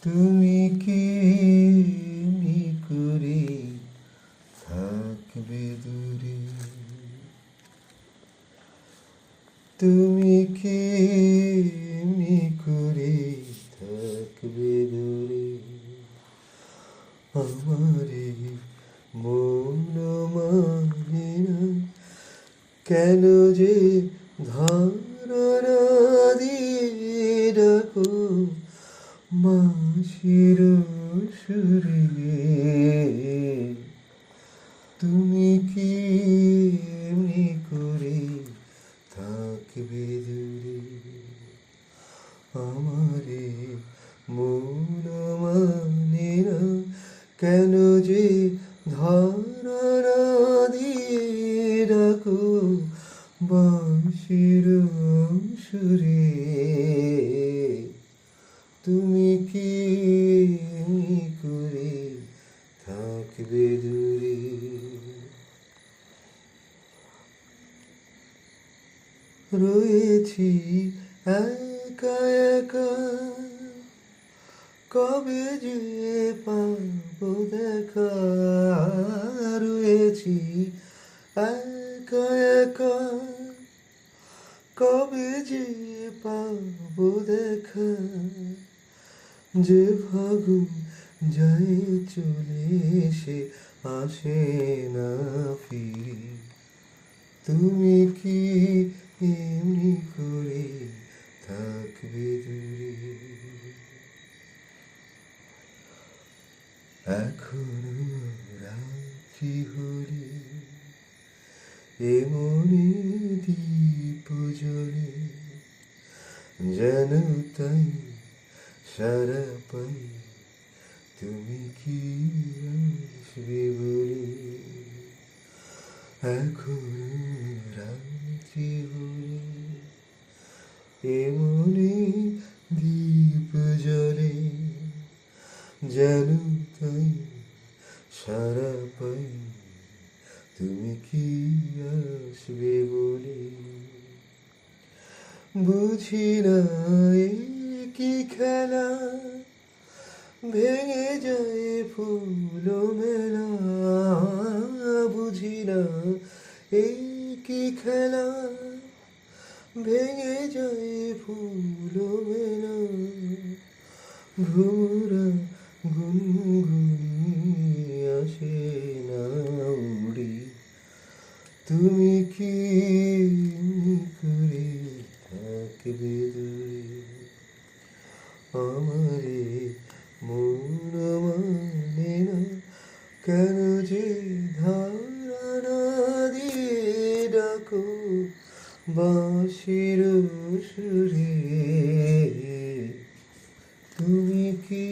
তুমি কি এমনি করে থাকবে দূরে? তুমি কি এমনি করে থাকবে দূরে? আমারে মন মানে না, কেন যে ধারণা দিয়ে ডাকো মাসির সুরে? তুমি কি এমনি করে থাকবে দূরে? আমারে মন মানে না, কেন যে ধারণা দিয়ে ডাকো বাঁশির সুরে? তুমি কি এমনি করে থাকবে দূরে? রয়েছি একা একা, কবে যে পাবো দেখা? রয়েছি একা একা, কবে যে পাবো দেখা? যে ফাগুন যায় চলে সে আসে না ফিরে। তুমি কি এমনি করে থাকবে দূরে? এখনো রাত্রি হলে এমনি দীপ জ্বলে, যেন তাই সারা পাই তুমি কি আসবে বলে। এখনো রাত্রি হলে এমনি দীপ জ্বলে, যেন তাই সারা পাই তুমি কি আসবে বলে। বুঝি না এ কি খেলা, ভেঙে যায় ফুল মেলা। বুঝি না এই কি খেলা, ভেঙে যায় ফুল মেলা। ভোরা গুনগুনি আসে না উড়ে। তুমি কি করে থাকবে দূরে? আমারে মন মানে না, কেন যে ধারণা দিয়ে ডাকো বাঁশির সুরে? তুমি কি